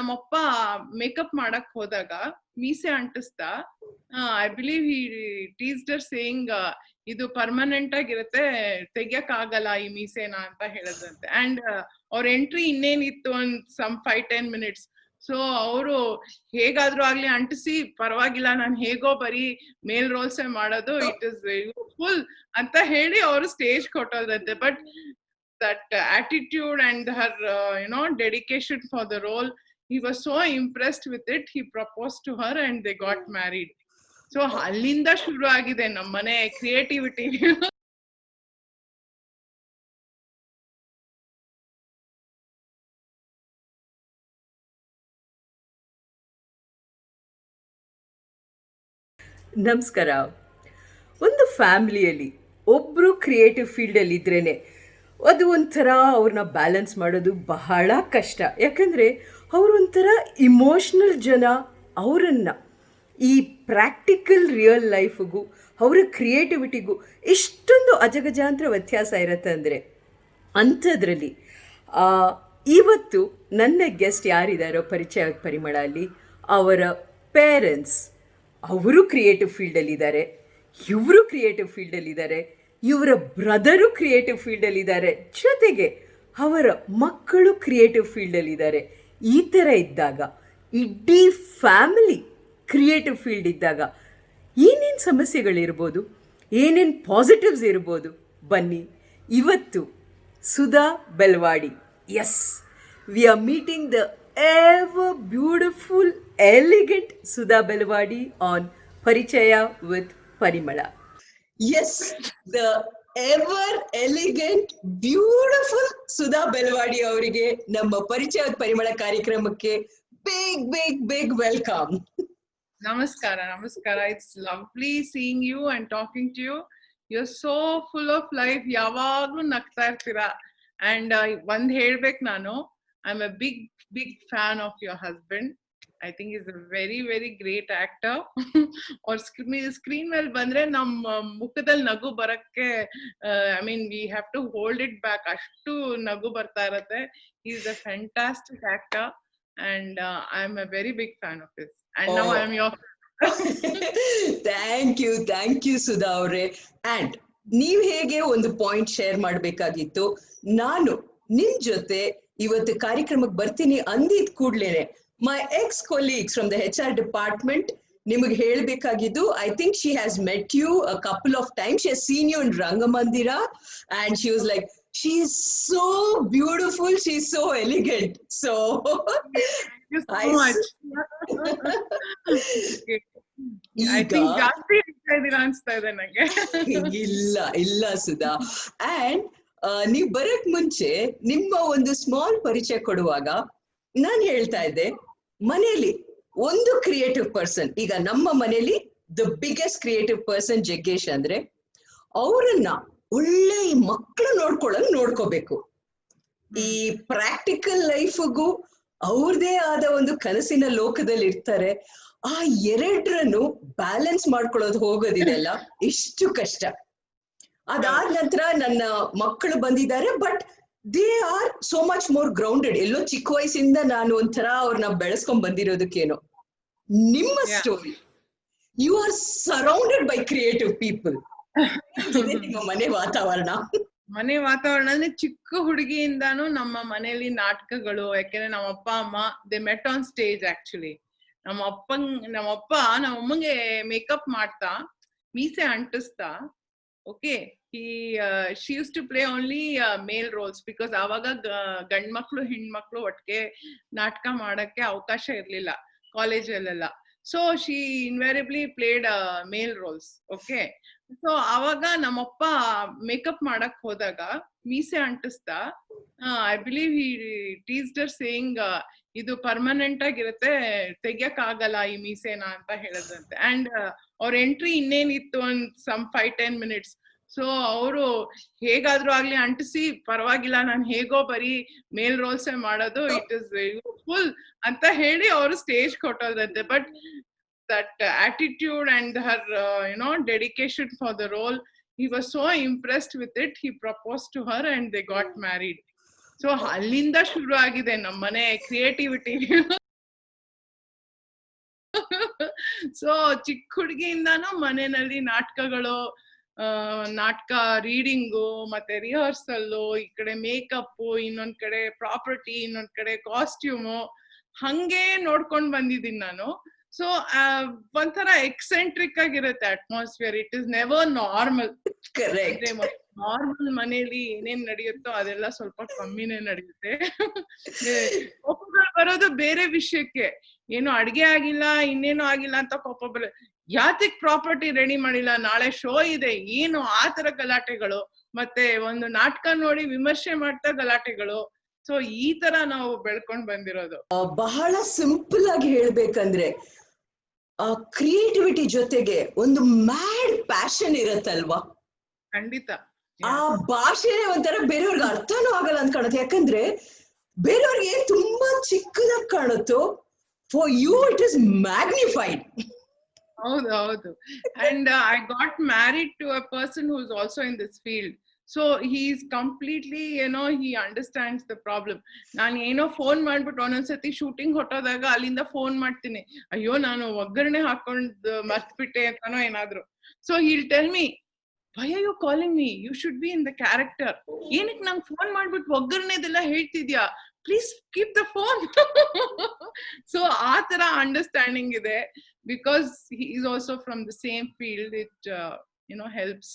ನಮ್ಮಪ್ಪ ಮೇಕಪ್ ಮಾಡಕ್ ಹೋದಾಗ ಮೀಸೆ ಅಂಟಿಸ್ತಾ I believe he teased her saying ಇದು ಪರ್ಮನೆಂಟ್ ಆಗಿರುತ್ತೆ, ತೆಗಿಯಕ್ ಆಗಲ್ಲ ಈ ಮೀಸೆನ ಅಂತ ಹೇಳಿದ್ರಂತೆ. ಅಂಡ್ ಅವ್ರ ಎಂಟ್ರಿ ಇನ್ನೇನಿತ್ತು ಒಂದ್ ಸಮ್ 5-10 minutes. ಸೊ ಅವರು ಹೇಗಾದ್ರೂ ಆಗ್ಲಿ ಅಂಟಿಸಿ ಪರವಾಗಿಲ್ಲ, ನಾನು ಹೇಗೋ ಬರೀ ಮೇಲ್ ರೋಲ್ಸ್ ಮಾಡೋದು, ಇಟ್ ಇಸ್ ಫುಲ್ ಅಂತ ಹೇಳಿ ಅವರು ಸ್ಟೇಜ್ ಕೊಟ್ಟೋದ್ರಂತೆ. But that attitude and her dedication for the role, he was so impressed with it, he proposed to her and they got married. So ಅಲ್ಲಿಂದ ಶುರು ಆಗಿದೆ ನಮ್ಮನೆ ಕ್ರಿಯೇಟಿವಿಟಿ. ನಮಸ್ಕಾರ. ಒಂದು ಫ್ಯಾಮಿಲಿಯಲ್ಲಿ ಒಬ್ಬರು ಕ್ರಿಯೇಟಿವ್ ಫೀಲ್ಡಲ್ಲಿ ಇದ್ರೇ ಅದು ಒಂಥರ ಅವ್ರನ್ನ ಬ್ಯಾಲೆನ್ಸ್ ಮಾಡೋದು ಬಹಳ ಕಷ್ಟ. ಯಾಕಂದರೆ ಅವರೊಂಥರ ಇಮೋಷ್ನಲ್ ಜನ. ಅವರನ್ನು ಈ ಪ್ರಾಕ್ಟಿಕಲ್ ರಿಯಲ್ ಲೈಫಿಗೂ ಅವರ ಕ್ರಿಯೇಟಿವಿಟಿಗೂ ಇಷ್ಟೊಂದು ಅಜಗಜಾಂತರ ವ್ಯತ್ಯಾಸ ಇರುತ್ತೆ ಅಂದರೆ, ಅಂಥದ್ರಲ್ಲಿ ಇವತ್ತು ನನ್ನ ಗೆಸ್ಟ್ ಯಾರಿದ್ದಾರೋ ಪರಿಚಯ ಪರಿಮಳ ಅಲ್ಲಿ, ಅವರ ಪೇರೆಂಟ್ಸ್ ಅವರು ಕ್ರಿಯೇಟಿವ್ ಫೀಲ್ಡಲ್ಲಿದ್ದಾರೆ, ಇವರು ಕ್ರಿಯೇಟಿವ್ ಫೀಲ್ಡಲ್ಲಿದ್ದಾರೆ, ಇವರ ಬ್ರದರು ಕ್ರಿಯೇಟಿವ್ ಫೀಲ್ಡಲ್ಲಿದ್ದಾರೆ, ಜೊತೆಗೆ ಅವರ ಮಕ್ಕಳು ಕ್ರಿಯೇಟಿವ್ ಫೀಲ್ಡಲ್ಲಿದ್ದಾರೆ. ಈ ಥರ ಇದ್ದಾಗ, ಇಡೀ ಫ್ಯಾಮಿಲಿ ಕ್ರಿಯೇಟಿವ್ ಫೀಲ್ಡ್ ಇದ್ದಾಗ ಏನೇನು ಸಮಸ್ಯೆಗಳಿರ್ಬೋದು, ಏನೇನು ಪಾಸಿಟಿವ್ಸ್ ಇರ್ಬೋದು, ಬನ್ನಿ ಇವತ್ತು Sudha Belawadi, yes, we are meeting the ever beautiful, elegant Sudha Belwadi on Parichaya with Parimala. Yes, the ever elegant, beautiful Sudha Belwadi avrige namma Parichaya with Parimala ಕಾರ್ಯಕ್ರಮಕ್ಕೆ big welcome. Namaskara. It's lovely seeing you and talking to you. You're so full of life. ಯಾವಾಗ್ಲೂ ನಗ್ತಾ ಇರ್ತೀರಾ. And ಒಂದ್ ಹೇಳ್ಬೇಕು ನಾನು, I'm a big fan of your husband. I think he's a very great actor. Or screen ಮೇಲೆ ಬಂದ್ರೆ ನಮ್ಮ ಮುಖದಲ್ಲಿ ನಗು ಬರಕ್ಕೆ, I mean we have to hold it back, ಅಷ್ಟು ನಗು ಬರ್ತಾ ಇರತ್ತೆ. He is a fantastic actor and I'm a very big fan of his. And now I am your thank you Sudha ಅವರೇ. And ನೀವ್ ಹೇಗೆ ಒಂದು ಪಾಯಿಂಟ್ ಶೇರ್ ಮಾಡ್ಬೇಕಾಗಿತ್ತು. ನಾನು ನಿಮ್ ಜೊತೆ ಇವತ್ತು ಕಾರ್ಯಕ್ರಮಕ್ಕೆ ಬರ್ತೀನಿ ಅಂದಿದ್ ಕೂಡ್ಲೇನೆ my ex colleagues from the HR department ನಿಮಗೆ ಹೇಳ್ಬೇಕಾಗಿದ್ದು, I think she has met you a couple of times, she has seen you in Rangamandira and she was like, she is so beautiful, she is so elegant. So I think ಜಾಸ್ತಿ ಅನ್ಸ್ತಾ ಇದೆ ನಂಗೆ. ಇಲ್ಲ Sudha. And ನೀವ್ ಬರಕ್ ಮುಂಚೆ ನಿಮ್ಮ ಒಂದು ಸ್ಮಾಲ್ ಪರಿಚಯ ಕೊಡುವಾಗ ನಾನ್ ಹೇಳ್ತಾ ಇದ್ದೆ, ಮನೆಯಲ್ಲಿ ಒಂದು ಕ್ರಿಯೇಟಿವ್ ಪರ್ಸನ್, ಈಗ ನಮ್ಮ ಮನೆಯಲ್ಲಿ the biggest creative person Jaggesh ಅಂದ್ರೆ, ಅವರನ್ನ ಒಳ್ಳೆ ಮಕ್ಕಳು ನೋಡ್ಕೋಬೇಕು. ಈ ಪ್ರಾಕ್ಟಿಕಲ್ ಲೈಫ್ಗೂ ಅವ್ರದೇ ಆದ ಒಂದು ಕನಸಿನ ಲೋಕದಲ್ಲಿ ಇರ್ತಾರೆ. ಆ ಎರಡರನ್ನು ಬ್ಯಾಲೆನ್ಸ್ ಮಾಡ್ಕೊಳ್ಳೋದು ಹೋಗೋದಿದೆಲ್ಲ ಇಷ್ಟು ಕಷ್ಟ. ಅದಾದ ನಂತರ ನನ್ನ ಮಕ್ಕಳು ಬಂದಿದ್ದಾರೆ, but they are so much more grounded. ಎಲ್ಲೋ ಚಿಕ್ಕ ವಯಸ್ಸಿಂದ ನಾನು ಒಂಥರ ಅವ್ರನ್ನ ಬೆಳೆಸ್ಕೊಂಡ್ ಬಂದಿರೋದಕ್ಕೇನೋ. ನಿಮ್ಮ story, you are surrounded by creative people. ನಿಮ್ಮ ಮನೆ ವಾತಾವರಣ ಅಂದ್ರೆ ಚಿಕ್ಕ ಹುಡುಗಿಯಿಂದಾನು ನಮ್ಮ ಮನೆಯಲ್ಲಿ ನಾಟಕಗಳು, ಯಾಕೆಂದ್ರೆ ನಮ್ಮ ಅಪ್ಪ ಅಮ್ಮ they met on stage. Actually ನಮ್ಮಪ್ಪ ನಮ್ಮಮ್ಮಗೆ ಮೇಕಪ್ ಮಾಡ್ತಾ, ಮೀಸೆ ಅಂಟಿಸ್ತಾ, okay, she used to play only male roles because ಆವಾಗ ಗಂಡ್ ಮಕ್ಳು ಹೆಣ್ಮಕ್ಳು ಒಟ್ಟಿಗೆ ನಾಟಕ ಮಾಡಕ್ಕೆ ಅವಕಾಶ ಇರ್ಲಿಲ್ಲ ಕಾಲೇಜಲ್ಲೆಲ್ಲ. So she invariably played male roles. okay, so ಆವಾಗ ನಮ್ಮಪ್ಪ ಮೇಕಪ್ ಮಾಡಕ್ ಹೋದಾಗ ಮೀಸೆ ಅಂಟಿಸ್ತಾ I believe he teased her saying ಇದು ಪರ್ಮನೆಂಟ್ ಆಗಿರುತ್ತೆ, ತೆಗಿಯಕ್ ಆಗಲ್ಲ ಈ ಮೀಸೆನ ಅಂತ ಹೇಳಿದ್ರಂತೆ. ಅಂಡ್ ಅವ್ರ ಎಂಟ್ರಿ ಇನ್ನೇನಿತ್ತು ಒಂದ್ ಸಮ್ 5-10 minutes. ಸೊ ಅವರು ಹೇಗಾದ್ರೂ ಆಗ್ಲಿ ಅಂಟಿಸಿ ಪರವಾಗಿಲ್ಲ, ನಾನು ಹೇಗೋ ಬರೀ ಮೇಲ್ ರೋಲ್ಸ್ ಮಾಡೋದು, ಇಟ್ ಇಸ್ ಫುಲ್ ಅಂತ ಹೇಳಿ ಅವರು ಸ್ಟೇಜ್ ಕೊಟ್ಟೋದ್ರಂತೆ. But that attitude and her dedication for the role, he was so impressed with it, he proposed to her and they got married. So ಅಲ್ಲಿಂದ ಶುರು ಆಗಿದೆ ನಮ್ಮನೆ ಕ್ರಿಯೇಟಿವಿಟಿ. ಸೊ ಚಿಕ್ಕ ಹುಡುಗಿಯಿಂದಾನು ಮನೆಯಲ್ಲಿ ನಾಟಕಗಳು, ನಾಟಕ ರೀಡಿಂಗು, ಮತ್ತೆ ರಿಹರ್ಸಲ್ಲು, ಈ ಕಡೆ ಮೇಕಪ್, ಇನ್ನೊಂದ್ ಕಡೆ ಪ್ರಾಪರ್ಟಿ, ಇನ್ನೊಂದ್ ಕಡೆ ಕಾಸ್ಟ್ಯೂಮು, ಹಂಗೆ ನೋಡ್ಕೊಂಡ್ ಬಂದಿದ್ದೀನಿ ನಾನು. ಸೊ ಒಂಥರ ಎಕ್ಸೆಂಟ್ರಿಕ್ ಆಗಿರುತ್ತೆ atmosphere. It is never normal. Normal ಮನೇಲಿ ಏನೇನ್ ನಡೆಯುತ್ತೋ ಅದೆಲ್ಲ ಸ್ವಲ್ಪ ಕಮ್ಮಿನೇ ನಡೆಯುತ್ತೆ. ಕೋಪಗಳು ಬರೋದು ಬೇರೆ ವಿಷಯಕ್ಕೆ, ಏನು ಅಡ್ಗೆ ಆಗಿಲ್ಲ, ಇನ್ನೇನು ಆಗಿಲ್ಲ ಅಂತ ಕೋಪ ಬರ, ಯಾತಿಕ್ ಪ್ರಾಪರ್ಟಿ ರೆಡಿ ಮಾಡಿಲ್ಲ, ನಾಳೆ ಶೋ ಇದೆ, ಏನು ಆ ತರ ಗಲಾಟೆಗಳು, ಮತ್ತೆ ಒಂದು ನಾಟಕ ನೋಡಿ ವಿಮರ್ಶೆ ಮಾಡ್ತಾ ಗಲಾಟೆಗಳು. ಸೊ ಈ ತರ ನಾವು ಬೆಳ್ಕೊಂಡ್ ಬಂದಿರೋದು. ಬಹಳ ಸಿಂಪಲ್ ಆಗಿ ಹೇಳ್ಬೇಕಂದ್ರೆ ಕ್ರಿಯೇಟಿವಿಟಿ ಜೊತೆಗೆ ಒಂದು ಮ್ಯಾಡ್ ಪ್ಯಾಷನ್ ಇರತ್ತಲ್ವಾ. ಖಂಡಿತ. ಆ ಭಾಷೆನೇ ಒಂಥರ ಬೇರೆಯವ್ರಿಗೆ ಅರ್ಥನೂ ಆಗಲ್ಲ ಅಂತ ಕಾಣುತ್ತೆ. ಯಾಕಂದ್ರೆ ಬೇರೆಯವ್ರಿಗೆ ತುಂಬಾ ಚಿಕ್ಕದಾಗಿ ಕಾಣುತ್ತೋ, for you it is magnified. ಹೌದು. And I got married to a person who is also in this field. So he is completely, he understands the problem. ನಾನು ಏನೋ ಫೋನ್ ಮಾಡ್ಬಿಟ್ಟು ಒಂದೊಂದ್ಸತಿ ಶೂಟಿಂಗ್ ಹೊಟ್ಟೋದಾಗ ಅಲ್ಲಿಂದ ಫೋನ್ ಮಾಡ್ತೀನಿ, ಅಯ್ಯೋ ನಾನು ಒಗ್ಗರಣೆ ಹಾಕೊಂಡ್ ಮರ್ತ್ಬಿಟ್ಟೆ ಅಂತಾನೋ ಏನಾದ್ರು. So he'll tell me, why are you calling me? You should be in the character. ಏನಕ್ಕೆ ನಂಗೆ ಫೋನ್ ಮಾಡ್ಬಿಟ್ಟು ಒಗ್ಗರಣೆದೆಲ್ಲ ಹೇಳ್ತಿದ್ಯಾ, please keep the phone. So ಆ ತರ ಅಂಡರ್ಸ್ಟ್ಯಾಂಡಿಂಗ್ ಇದೆ, because he is also from the same field. It helps.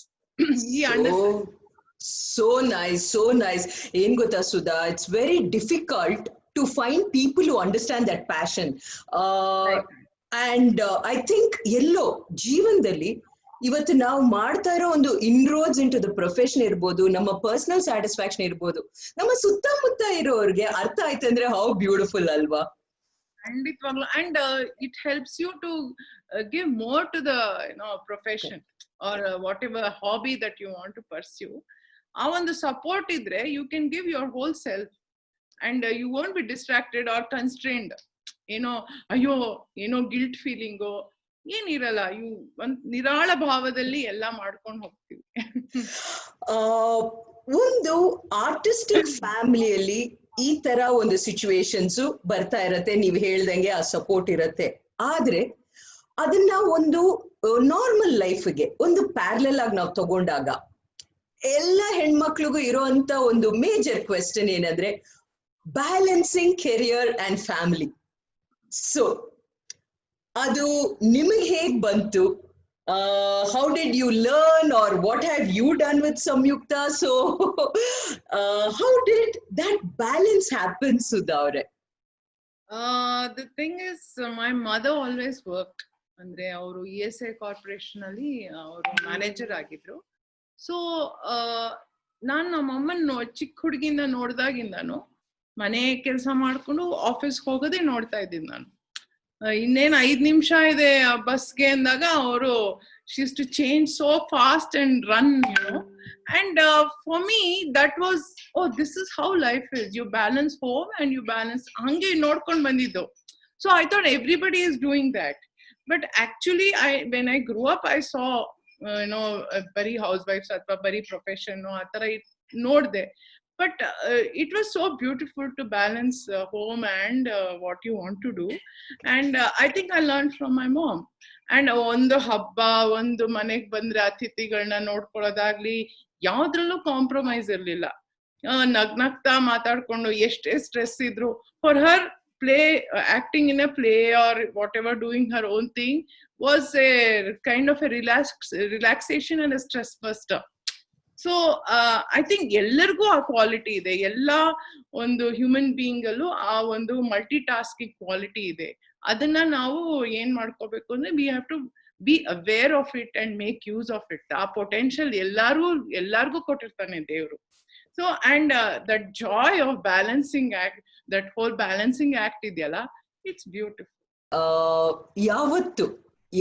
He understands. So nice. ಏನ್ ಗೊತ್ತಾ Sudha, it's very difficult to find people who understand that passion. And I think ಎಲ್ಲೋ ಜೀವನದಲ್ಲಿ ಇವತ್ತು ನಾವು ಮಾಡ್ತಾ ಇರೋ ಒಂದು ಇನ್ರೋಡ್ಸ್ ಇಂಟು ದ ಪ್ರೊಫೆಷನ್ ಇರ್ಬೋದು, ನಮ್ಮ ಪರ್ಸನಲ್ ಸ್ಯಾಟಿಸ್ಫ್ಯಾಕ್ಷನ್ ಇರ್ಬೋದು, ನಮ್ಮ ಸುತ್ತಮುತ್ತ ಇರೋರ್ಗೆ ಅರ್ಥ ಆಯ್ತಂದ್ರೆ ಹೌ ಬ್ಯೂಟಿಫುಲ್ ಅಲ್ವಾ. ಖಂಡಿತವಾಗ್ಲು. And it helps you to give more to the profession or whatever hobby that you want to pursue. ಆ ಒಂದು ಸಪೋರ್ಟ್ ಇದ್ರೆ you can give your whole self and you won't be distracted or constrained. ಅಯ್ಯೋ guilt feeling ಏನಿರಲ್ಲ. ಒಂದ್ ನಿರಾಳ ಭಾವದಲ್ಲಿ ಎಲ್ಲ ಮಾಡ್ಕೊಂಡು ಹೋಗ್ತೀವಿ. ಒಂದು ಆರ್ಟಿಸ್ಟಿಕ್ ಫ್ಯಾಮಿಲಿಯಲ್ಲಿ ಈ ತರ ಒಂದು ಸಿಚುವೇಶನ್ಸ್ ಬರ್ತಾ ಇರತ್ತೆ, ನೀವ್ ಹೇಳ್ದಂಗೆ ಆ ಸಪೋರ್ಟ್ ಇರತ್ತೆ. ಆದ್ರೆ ಅದನ್ನ ಒಂದು ನಾರ್ಮಲ್ ಲೈಫ್ಗೆ ಒಂದು ಪ್ಯಾರಲಲ್ ಆಗಿ ನಾವು ತಗೊಂಡಾಗ ಎಲ್ಲ ಹೆಣ್ಮಕ್ಳಿಗೂ ಇರೋಂತ ಒಂದು ಮೇಜರ್ ಕ್ವೆಶ್ಚನ್ ಏನಂದ್ರೆ balancing career and family. So ಅದು ನಿಮಗೆ ಹೇಗ್ ಬಂತು? How did you learn, or what have you done with Samyukta? So how did that balance happen, Sudha avare? The thing is, my mother always worked. ಅಂದ್ರೆ ಅವರು ESI corporation ಅಲ್ಲಿ ಅವರು manager ಆಗಿದ್ರು. So ನಾನು ನಮ್ಮಮ್ಮನ್ ಚಿಕ್ಕ ಹುಡುಗಿಯಿಂದ ನೋಡ್ದಾಗಿಂದಾನು ಮನೆ ಕೆಲಸ ಮಾಡ್ಕೊಂಡು ಆಫೀಸ್ಗೆ ಹೋಗೋದೇ ನೋಡ್ತಾ ಇದ್ದೀನಿ ನಾನು. ಇನ್ನೇನು 5 ನಿಮಿಷ ಇದೆ ಬಸ್ಗೆ ಅಂದಾಗ ಅವರು she used to change so fast and run, and for me that was, oh, this is how life is. You balance home and you balance hange nodkondu bandiddu. So I thought everybody is doing that, but actually when I grew up I saw bari housewives athwa bari profession atara nodde, but it was so beautiful to balance home and what you want to do, and I think I learned from my mom. And ಒಂದು ಹಬ್ಬ, ಒಂದು ಮನೆಗೆ ಬಂದ್ರೆ ಅತಿಥಿಗಳನ್ನ ನೋಡ್ಕೊಳ್ಳೋದಾಗ್ಲಿ ಯಾವ್ದ್ರಲ್ಲೂ compromise ಇರ್ಲಿಲ್ಲ. ನಗ್ನಗ್ತಾ ಮಾತಾಡ್ಕೊಂಡು ಎಷ್ಟೇ stress ಇದ್ರು, for her play, acting in a play or whatever doing her own thing was a kind of a relaxation and a stress buster. So I think ಎಲ್ಲರಿಗೂ ಆ ಕ್ವಾಲಿಟಿ ಇದೆ. ಎಲ್ಲ ಒಂದು ಹ್ಯೂಮನ್ ಬೀಯಿಂಗ್ ಅಲ್ಲೂ ಆ ಒಂದು multi tasking quality ಇದೆ. ಅದನ್ನ ನಾವು ಏನ್ ಮಾಡ್ಕೋಬೇಕು ಅಂದ್ರೆ we have to be aware of it and make use of it. ಆ ಪೊಟೆನ್ಶಿಯಲ್ ಎಲ್ಲಾರ್ಗೂ ಕೊಟ್ಟಿರ್ತಾನೆ ದೇವ್ರು. So and that joy of balancing act, that whole balancing act ಇದೆಯಲ್ಲ, ಇಟ್ಸ್ ಬ್ಯೂಟಿಫುಲ್. ಯಾವತ್ತು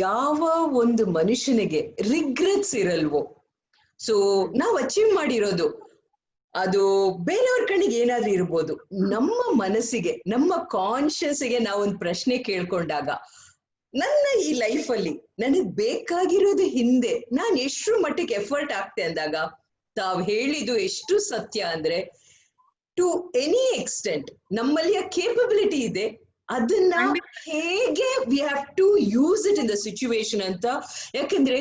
ಯಾವ ಒಂದು ಮನುಷ್ಯನಿಗೆ ರಿಗ್ರೆಟ್ಸ್ ಇರಲ್ವೋ, ಸೊ ನಾವು ಅಚೀವ್ ಮಾಡಿರೋದು ಅದು ಬೇರೆಯವ್ರ ಕಣ್ಣಿಗೆ ಏನಾದ್ರೂ ಇರ್ಬೋದು, ನಮ್ಮ ಮನಸ್ಸಿಗೆ, ನಮ್ಮ ಕಾನ್ಶಿಯಸ್ಗೆ ನಾವೊಂದು ಪ್ರಶ್ನೆ ಕೇಳ್ಕೊಂಡಾಗ, ನನ್ನ ಈ ಲೈಫಲ್ಲಿ ನನಗ್ ಬೇಕಾಗಿರೋದು ಹಿಂದೆ ನಾನು ಎಷ್ಟು ಮಟ್ಟಿಗೆ ಎಫರ್ಟ್ ಆಗ್ತೆ ಅಂದಾಗ, ತಾವ್ ಹೇಳಿದ್ದು ಎಷ್ಟು ಸತ್ಯ ಅಂದ್ರೆ ಟು ಎನಿ ಎಕ್ಸ್ಟೆಂಟ್ ನಮ್ಮಲ್ಲಿ ಆ ಕೇಪಬಿಲಿಟಿ ಇದೆ, ಅದನ್ನ ಹೇಗೆ we have to use it in the situation ಅಂತ. ಯಾಕಂದ್ರೆ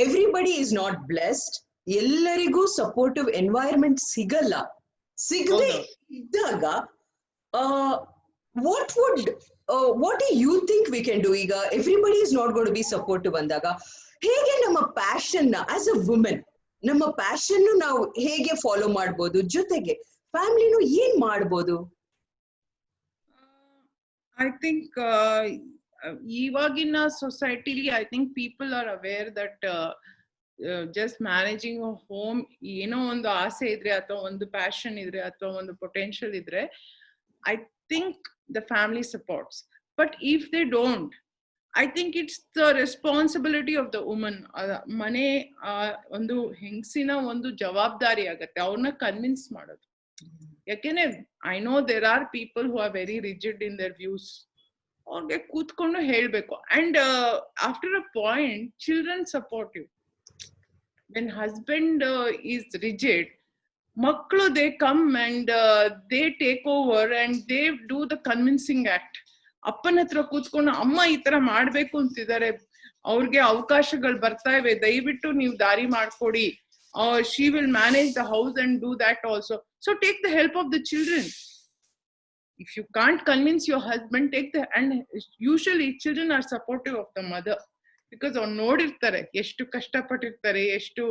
ಎವ್ರಿಬಡಿ ಇಸ್ ನಾಟ್ ಬ್ಲೆಸ್ಡ್, ಎಲ್ಲರಿಗೂ ಸಪೋರ್ಟಿವ್ ಎನ್ವೈರನ್ಮೆಂಟ್ ಸಿಗದೆ ಇದ್ದಾಗ what do you think we can do? ಈಗ everybody is not gonna be supportive ಅಂದಾಗ ಹೇಗೆ ನಮ್ಮ ಪ್ಯಾಷನ್ ನ ಆಸ್ ಅ ವುಮೆನ್ ನಮ್ಮ ಪ್ಯಾಷನ್ ನಾವು ಹೇಗೆ ಫಾಲೋ ಮಾಡ್ಬೋದು, ಜೊತೆಗೆ ಫ್ಯಾಮಿಲಿನೂ ಏನ್ ಮಾಡ್ಬೋದು? I think ಇವಗಿನ ಸೊಸೈಟಿಲಿ I think people are aware that just managing a home ಏನೋ ಒಂದು ಆಸೆ ಇದ್ರೆ ಅಥವಾ ಒಂದು ಪ್ಯಾಷನ್ ಇದ್ರೆ ಅಥವಾ ಒಂದು ಪೊಟೆನ್ಷಿಯಲ್ ಇದ್ರೆ I think the family supports. But if they don't, I think it's the responsibility of the woman. ಮನೆ ಒಂದು ಹೆಂಗಸಿನ ಒಂದು ಜವಾಬ್ದಾರಿ ಆಗತ್ತೆ ಅವ್ರನ್ನ ಕನ್ವಿನ್ಸ್ ಮಾಡೋದು. ಯಾಕೆಂದ್ರೆ I know there are people who are very rigid in their views. ಅವ್ರಿಗೆ ಕೂತ್ಕೊಂಡು ಹೇಳ್ಬೇಕು. And after a point children support you. When husband is rigid, ಮಕ್ಕಳು they come and they take over and they do the convincing act. ಅಪ್ಪನ ಹತ್ರ ಕೂತ್ಕೊಂಡು ಅಮ್ಮ ಈ ತರ ಮಾಡ್ಬೇಕು ಅಂತಿದ್ದಾರೆ, ಅವ್ರಿಗೆ ಅವಕಾಶಗಳು ಬರ್ತಾ ಇವೆ, ದಯವಿಟ್ಟು ನೀವು ದಾರಿ ಮಾಡ್ಕೊಡಿ. She will manage the house and do that also. So take the help of the children. If you can't convince your husband, and usually children are supportive of the mother because ಅವ್ರು ನೋಡಿರ್ತಾರೆ ಎಷ್ಟು ಕಷ್ಟಪಟ್ಟಿರ್ತಾರೆ, ಎಷ್ಟು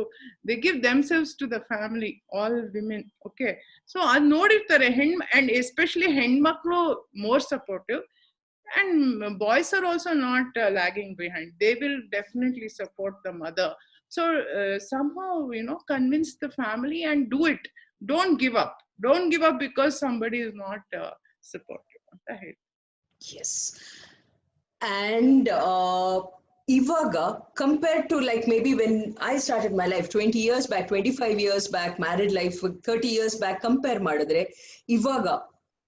they give themselves to the family, all women. Okay, so ಅದ್ ನೋಡಿರ್ತಾರೆ. and especially ಹೆಣ್ಮಕ್ಳು more supportive, and boys are also not lagging behind. They will definitely support the mother. So somehow, convince the family and do it. Don't give up. Don't give up because somebody is not supportive. Yes. And ivaga, compared to like maybe when I started my life 20 years back, 25 years back, married life 30 years back, compare ಮಾಡಿದ್ರೆ ಇವಾಗ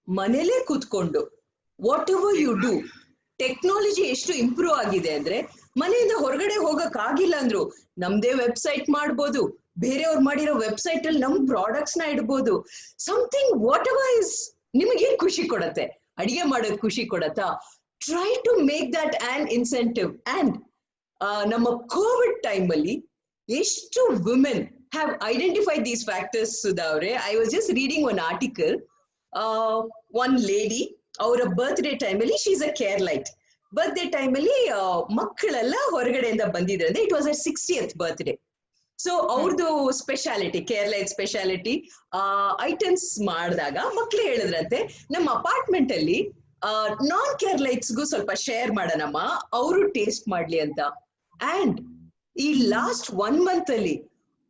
ಮನೇಲೆ ಕೂತ್ಕೊಂಡು whatever you do, technology ಎಷ್ಟು improve ಆಗಿದೆ ಅಂದ್ರೆ ಮನೆಯಿಂದ ಹೊರಗಡೆ ಹೋಗಕ್ ಆಗಿಲ್ಲ ಅಂದ್ರು ನಮ್ದೇ ವೆಬ್ಸೈಟ್ ಮಾಡ್ಬೋದು, ಬೇರೆಯವ್ರು ಮಾಡಿರೋ ವೆಬ್ಸೈಟ್ ಅಲ್ಲಿ ನಮ್ ಪ್ರಾಡಕ್ಟ್ಸ್ ನ ಇಡ್ಬೋದು. ಸಮಥಿಂಗ್ ವಾಟ್ ಎವರ್ ಇಸ್ ನಿಮಗೇನ್ ಖುಷಿ ಕೊಡತ್ತೆ, ಅಡಿಗೆ ಮಾಡೋದ್ ಖುಷಿ ಕೊಡತ್ತಾ, try to make that an incentive. And ನಮ್ಮ ಕೋವಿಡ್ ಟೈಮ್ ಅಲ್ಲಿ ಎಷ್ಟು women have identified these factors. Sudha ಅವ್ರೆ, I was just reading one article. One lady ಅವರ ಬರ್ತ್ಡೇ ಟೈಮ್ ಅಲ್ಲಿ she is a Keralite. Birthday time ಅಲ್ಲಿ ಮಕ್ಕಳೆಲ್ಲ ಹೊರಗಡೆಯಿಂದ ಬಂದಿದ್ರಂತೆ. It was a 60th birthday. So ಅವ್ರದ್ದು speciality, Keralite speciality items ಮಾಡಿದಾಗ ಮಕ್ಳು ಹೇಳಿದ್ರಂತೆ, ನಮ್ಮ ಅಪಾರ್ಟ್ಮೆಂಟ್ ಅಲ್ಲಿ ನಾನ್ ಕೇರ್ ಲೈಟ್ಸ್ಗೂ ಸ್ವಲ್ಪ ಶೇರ್ ಮಾಡೋಣಮ್ಮ, ಅವರು ಟೇಸ್ಟ್ ಮಾಡ್ಲಿ ಅಂತ. ಅಂಡ್ ಈ ಲಾಸ್ಟ್ 1 month ಅಲ್ಲಿ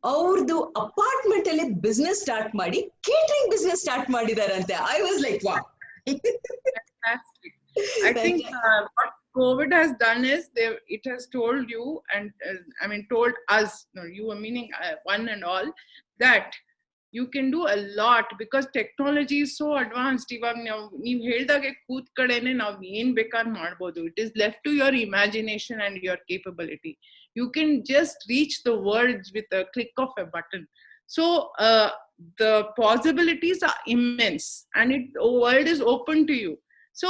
ಅವ್ರದ್ದು ಅಪಾರ್ಟ್ಮೆಂಟ್ ಅಲ್ಲಿ ಬಿಸ್ನೆಸ್ ಸ್ಟಾರ್ಟ್ ಮಾಡಿ ಕೇಟರಿಂಗ್ ಬಿಸ್ನೆಸ್ ಸ್ಟಾರ್ಟ್ ಮಾಡಿದಾರಂತೆ. I was like wow. Fantastic. I think what COVID has done is it has told you and told us, no, you are meaning one and all, that you can do a lot because technology is so advanced. Iವಾಗ ನೀವು ಹೇಳ್ದಾಗೆ ಕೂತ್ ಕಡೆನೆ ನಾವು ಏನ್ ಬೇಕಾದ್ ಮಾಡ್ಬೋದು. It is left to your imagination and your capability. You can just reach the world with a click of a button. So the possibilities are immense and the world is open to you. So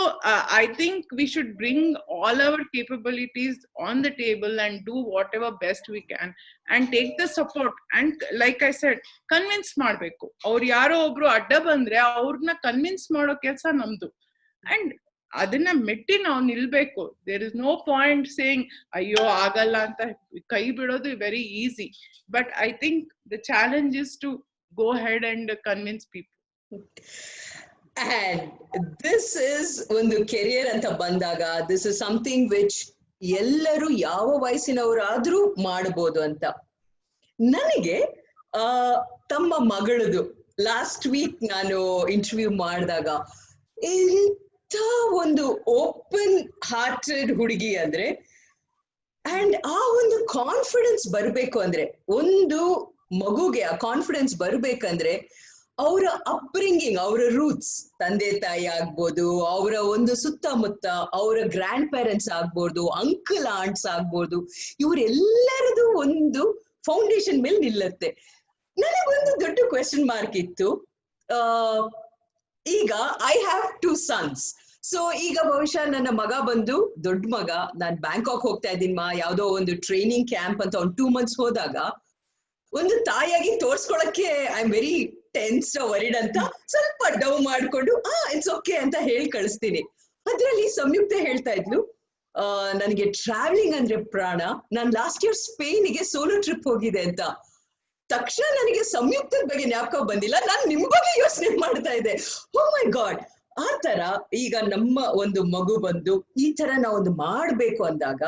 I think we should bring all our capabilities on the table and do whatever best we can and take the support. And like I said, convince ಮಾಡಬೇಕು. ಅವ್ರು ಯಾರೋ ಒಬ್ರು ಅಡ್ಡ ಬಂದ್ರೆ ಅವ್ರನ್ನ convince ಮಾಡೋ ಕೆಲಸ ನಮ್ದು. And ಅದನ್ನ ಮೆಟ್ಟಿ ನಾವು ನಿಲ್ಬೇಕು. There is no point saying ಅಯ್ಯೋ ಆಗಲ್ಲ ಅಂತ ಕೈ ಬಿಡೋದು very easy. But I think the challenge is to go ahead and convince people. And this is ಒಂದು ಕೆರಿಯರ್ ಅಂತ ಬಂದಾಗ this is something which ಎಲ್ಲರೂ ಯಾವ ವಯಸ್ಸಿನವರಾದ್ರೂ ಮಾಡಬಹುದು ಅಂತ. ನನಗೆ ತಮ್ಮ ಮಗಳದು ಲಾಸ್ಟ್ ವೀಕ್ ನಾನು ಇಂಟರ್ವ್ಯೂ ಮಾಡಿದಾಗ ಇಂಥ ಒಂದು ಓಪನ್ ಹಾರ್ಟೆಡ್ ಹುಡುಗಿ ಅಂದ್ರೆ, ಅಂಡ್ ಆ ಒಂದು ಕಾನ್ಫಿಡೆನ್ಸ್ ಬರ್ಬೇಕು ಅಂದ್ರೆ, ಒಂದು ಮಗುಗೆ ಆ ಕಾನ್ಫಿಡೆನ್ಸ್ ಬರ್ಬೇಕಂದ್ರೆ ಅವರ ಅಪ್ಬ್ರಿಂಗಿಂಗ್, ಅವರ ರೂಟ್ಸ್, ತಂದೆ ತಾಯಿ ಆಗ್ಬೋದು, ಅವರ ಒಂದು ಸುತ್ತಮುತ್ತ ಅವರ ಗ್ರ್ಯಾಂಡ್ ಪೇರೆಂಟ್ಸ್ ಆಗ್ಬೋದು, ಅಂಕಲ್ ಆಂಟ್ಸ್ ಆಗ್ಬೋದು, ಇವರೆಲ್ಲರದು ಒಂದು ಫೌಂಡೇಶನ್ ಮೇಲೆ ನಿಲ್ಲತ್ತೆ. ನನಗೊಂದು ದೊಡ್ಡ ಕ್ವೆಶ್ಚನ್ ಮಾರ್ಕ್ ಇತ್ತು. ಈಗ ಐ ಹ್ಯಾವ್ 2 sons. ಸೊ ಈಗ ಬಹುಶಃ ನನ್ನ ಮಗ ಬಂದು ದೊಡ್ಡ ಮಗ, ನಾನ್ ಬ್ಯಾಂಕಾಕ್ ಹೋಗ್ತಾ ಇದ್ದೀನಿ ಯಾವ್ದೋ ಒಂದು ಟ್ರೈನಿಂಗ್ ಕ್ಯಾಂಪ್ ಅಂತ ಒಂದು 2 months ಹೋದಾಗ ಒಂದು ತಾಯಿಯಾಗಿ ತೋರ್ಸ್ಕೊಳಕ್ಕೆ I am very tense worried ಅಂತ ಸ್ವಲ್ಪ ಡವ್ ಮಾಡ್ಕೊಂಡು ಇಟ್ಸ್ ಓಕೆ ಅಂತ ಹೇಳಿ ಕಳಿಸ್ತೀನಿ. ಅದ್ರಲ್ಲಿ ಸಂಯುಕ್ತ ಹೇಳ್ತಾ ಇದ್ಲು, ನನಗೆ ಟ್ರಾವೆಲಿಂಗ್ ಅಂದ್ರೆ ಪ್ರಾಣ, ನಾನ್ ಲಾಸ್ಟ್ ಇಯರ್ ಸ್ಪೇನ್ಗೆ ಸೋಲೋ ಟ್ರಿಪ್ ಹೋಗಿದೆ ಅಂತ. ತಕ್ಷಣ ನನಗೆ ಸಂಯುಕ್ತದ ಬಗ್ಗೆ ಜ್ಞಾಪಕ ಬಂದಿಲ್ಲ, ನಾನು ನಿಮ್ ಬಗ್ಗೆ ಯೋಚನೆ ಮಾಡ್ತಾ ಇದ್ದೆ. ಓ ಮೈ ಗಾಡ್, ಆ ತರ ಈಗ ನಮ್ಮ ಒಂದು ಮಗು ಬಂದು ಈ ತರ ನಾವೊಂದು ಮಾಡ್ಬೇಕು ಅಂದಾಗ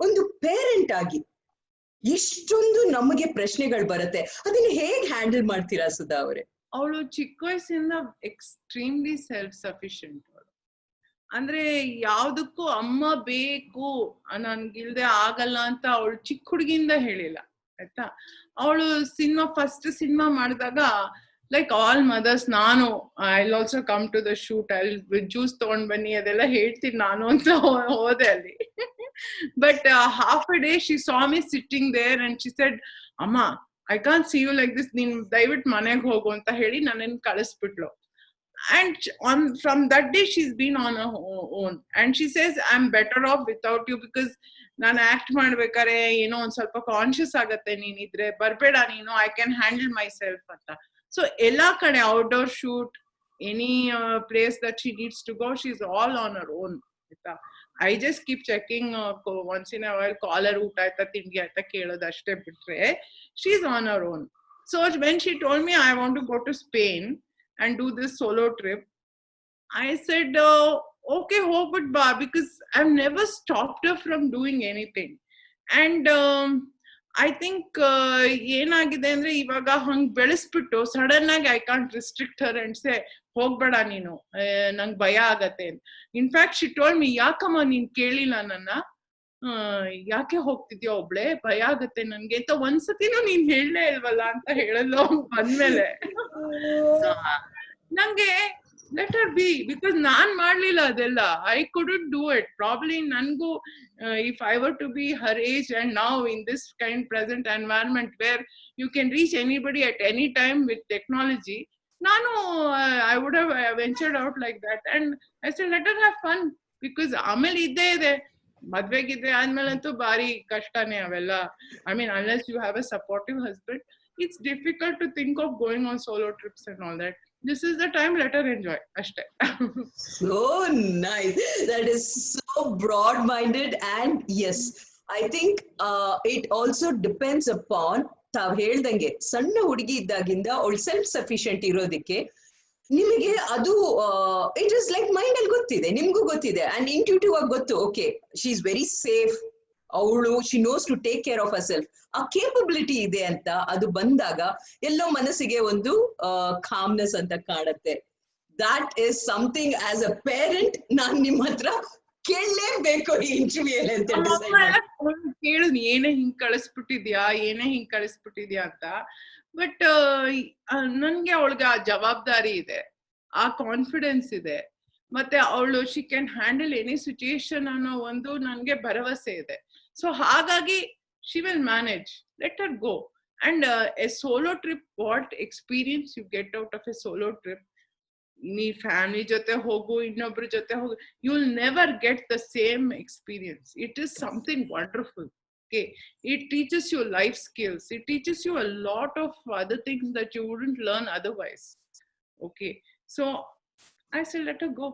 ಒಂದು ಪೇರೆಂಟ್ ಆಗಿ ಎಷ್ಟೊಂದು ನಮಗೆ ಪ್ರಶ್ನೆಗಳು ಬರುತ್ತೆ, ಅದನ್ನ ಹೇಗ್ ಹ್ಯಾಂಡಲ್ ಮಾಡ್ತೀರಾ ಸುಧಾ ಅವರೇ? ಅವಳು ಚಿಕ್ಕ ವಯಸ್ಸಿಂದ ಎಕ್ಸ್ಟ್ರೀಮ್ಲಿ ಸೆಲ್ಫ್ ಸಫಿಶಿಯಂಟ್. ಅವಳು ಅಂದ್ರೆ ಯಾವ್ದಕ್ಕೂ ಅಮ್ಮ ಬೇಕು, ನನ್ಗಿಲ್ದೆ ಆಗಲ್ಲ ಅಂತ ಅವಳು ಚಿಕ್ಕ ಹುಡುಗಿಯಿಂದ ಹೇಳಿಲ್ಲ ಆಯ್ತಾ. ಅವಳು ಫಸ್ಟ್ ಸಿನಿಮಾ ಮಾಡಿದಾಗ ಲೈಕ್ ಆಲ್ ಮದರ್ಸ್, ನಾನು I also come to the shoot, juice ತಗೊಂಡ್ ಬನ್ನಿ ಅದೆಲ್ಲ ಹೇಳ್ತೀನಿ ನಾನು ಅಂತ ಹೋದೆ ಅಲ್ಲಿ. But half a day she saw me sitting there and she said, ಅಮ್ಮ I can't see you like this, ನೀನ್ ದಯವಿಟ್ಟು ಮನೆಗೆ ಹೋಗು ಅಂತ ಹೇಳಿ ನನ್ನನ್ನು ಕಳಿಸ್ಬಿಟ್ಲು. And from that day she's been on her own and she says I'm better off without you because ನಾನು act ಮಾಡ್ಬೇಕಾರೆ ಏನೋ ಒಂದ್ ಸ್ವಲ್ಪ ಕಾನ್ಶಿಯಸ್ ಆಗತ್ತೆ, ನೀನಿದ್ರೆ ಬರ್ಬೇಡ ನೀನು, I can handle myself ಅಂತ. ಸೊ ಎಲ್ಲಾ ಕಡೆ outdoor shoot, any place that she needs to go, she is all on her own ಆಯ್ತಾ. I just keep checking once in a while, call her ಊಟ ಆಯ್ತಾ ತಿಂಡಿ ಆಯ್ತಾ ಕೇಳೋದು ಅಷ್ಟೇ ಬಿಟ್ರೆ she is on her own. So when she told me I want to go to Spain and do this solo trip, I said okay, hope but ba, because I've never stopped her from doing anything. And I think ಏನಗಿದೆ ಅಂದ್ರೆ ಇವಾಗ ಹಂಗ್ ಬೆಳೆಸ್ಬಿಟ್ಟು sudden ಆಗಿ I can't restrict her and say ಹೋಗ್ಬೇಡ ನೀನು, ನಂಗೆ ಭಯ ಆಗತ್ತೆ. In fact she told ಮಿ, ಯಾಕಮ್ಮ ನೀನ್ ಕೇಳಿಲ್ಲ ನನ್ನ, ಯಾಕೆ ಹೋಗ್ತಿದ್ಯಾ ಒಬ್ಳೆ, ಭಯ ಆಗತ್ತೆ ನನ್ಗೆ ಅಂತ ಒಂದ್ಸತಿನೂ ನೀನ್ ಹೇಳಲೇ ಇಲ್ವಲ್ಲ ಅಂತ ಹೇಳಲು ಬಂದ್ಮೇಲೆ ನಂಗೆ ಲೆಟ್ ಹರ್ ಬಿ, ಬಿಕಾಸ್ ನಾನ್ ಮಾಡ್ಲಿಲ್ಲ ಅದೆಲ್ಲ, I couldn't do it probably. ನನ್ಗೂ if I were to be her age and now in this kind present environment where you can reach anybody at any time with technology, ನಾನು I would have ventured out like that. And I said let her have fun, because ಆಮೇಲೆ ಇದ್ದೇ ಇದೆ, ಮದ್ವೆಗಿದ್ರೆ ಆದ್ಮೇಲಂತೂ ಬಾರಿ ಕಷ್ಟನೇ ಅವೆಲ್ಲ. I mean unless you have a supportive husband, it's difficult to think of going on solo trips and all that. This is the time, let her enjoy ashte. So nice, that is so broad minded. And yes, I think it also depends upon ತಾವ್ ಹೇಳ್ದಂಗೆ ಸಣ್ಣ ಹುಡುಗಿ ಇದ್ದಾಗಿಂದ ಅವಳು self sufficient ಇರೋದಕ್ಕೆ ನಿಮಗೆ ಅದು it is like mind ಅಲ್ಲಿ ಗೊತ್ತಿದೆ, ನಿಮ್ಗೂ ಗೊತ್ತಿದೆ ಅಂಡ್ ಇಂಟ್ಯೂಟಿವ್ ಆಗಿ ಗೊತ್ತು. Okay, she is very safe, ಅವಳು she knows to take care of herself, ಆ ಕೇಪಬಿಲಿಟಿ ಇದೆ ಅಂತ ಅದು ಬಂದಾಗ ಎಲ್ಲೋ ಮನಸ್ಸಿಗೆ ಒಂದು ಕಾಮ್ನೆಸ್ ಅಂತ ಕಾಣುತ್ತೆ. That is something as a parent ನಾನ್ ನಿಮ್ ಹತ್ರ ಕೇಳಲೇಬೇಕು ಈ ಇಂಟರ್ವ್ಯೂ ಅಲ್ಲಿ ಅಂತ ಕೇಳಿದ್ನಿ, ಏನೇ ಹಿಂಗ್ ಕಳಿಸ್ಬಿಟ್ಟಿದ್ಯಾ ಅಂತ. ಬಟ್ ನನ್ಗೆ ಅವಳಿಗೆ ಆ ಜವಾಬ್ದಾರಿ ಇದೆ, ಆ ಕಾನ್ಫಿಡೆನ್ಸ್ ಇದೆ, ಮತ್ತೆ ಅವಳು she can handle any situation ಅನ್ನೋ ಒಂದು ನನ್ಗೆ ಭರವಸೆ ಇದೆ. ಸೊ ಹಾಗಾಗಿ she will manage, let her go. And a solo trip, what experience you get out of a solo trip, nee family jote hogu innobru jote hogu, you will never get the same experience. It is something wonderful. Okay, it teaches you life skills, it teaches you a lot of other things that you wouldn't learn otherwise. Okay, so I say let her go.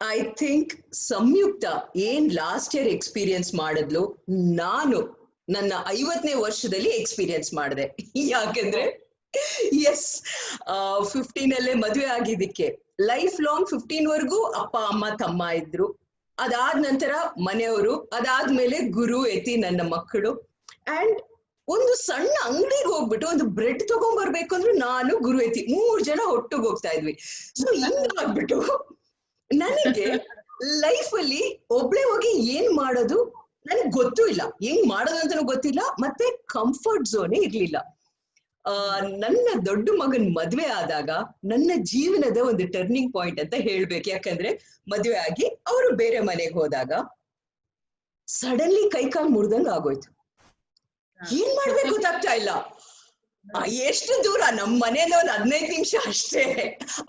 I think Samyukta ಏನ್ last year experience ಮಾಡಿದ್ಲು, ನಾನು ನನ್ನ 50ನೇ ವರ್ಷದಲ್ಲಿ experience ಮಾಡಿದೆ. ಯಾಕೆಂದ್ರೆ S 15 ಮದುವೆ ಆಗಿದ್ದಕ್ಕೆ life long 15 ವರೆಗೂ ಅಪ್ಪ ಅಮ್ಮ ತಮ್ಮ ಇದ್ರು, ಅದಾದ ನಂತರ ಮನೆಯವರು, ಅದಾದ್ಮೇಲೆ ಗುರು ಎತ್ತಿ ನನ್ನ ಮಕ್ಕಳು. ಅಂಡ್ ಒಂದು ಸಣ್ಣ ಅಂಗಡಿಗೆ ಹೋಗ್ಬಿಟ್ಟು ಒಂದು ಬ್ರೆಡ್ ತಗೊಂಡ್ ಬರ್ಬೇಕು ಅಂದ್ರೆ ನಾನು ಗುರು ಎತ್ತಿ 3 ಜನ ಒಟ್ಟಿಗೆ ಹೋಗ್ತಾ ಇದ್ವಿ. ಸೊ ಹಿಂಗಾಗ್ಬಿಟ್ಟು ನನಗೆ ಲೈಫ್ ಅಲ್ಲಿ ಒಬ್ಳೆ ಹೋಗಿ ಏನ್ ಮಾಡೋದು ನನಗೆ ಗೊತ್ತೂ ಇಲ್ಲ, ಹೆಂಗ್ ಮಾಡೋದು ಅಂತಾನು ಗೊತ್ತಿಲ್ಲ, ಮತ್ತೆ ಕಂಫರ್ಟ್ ಝೋನೇ ಇರ್ಲಿಲ್ಲ. ನನ್ನ ದೊಡ್ಡ ಮಗನ್ ಮದ್ವೆ ಆದಾಗ ನನ್ನ ಜೀವನದ ಒಂದು ಟರ್ನಿಂಗ್ ಪಾಯಿಂಟ್ ಅಂತ ಹೇಳ್ಬೇಕು. ಯಾಕಂದ್ರೆ ಮದ್ವೆ ಆಗಿ ಅವರು ಬೇರೆ ಮನೆಗೆ ಹೋದಾಗ ಸಡನ್ಲಿ ಕೈಕಾಲ್ ಮುರಿದಂಗ ಆಗೋಯ್ತು. ಏನ್ ಮಾಡ್ಬೇಕು ಗೊತ್ತಾಗ್ತಾ ಇಲ್ಲ. ಎಷ್ಟು ದೂರ, ನಮ್ ಮನೇಲಿ ಒಂದು 15 ನಿಮಿಷ ಅಷ್ಟೇ.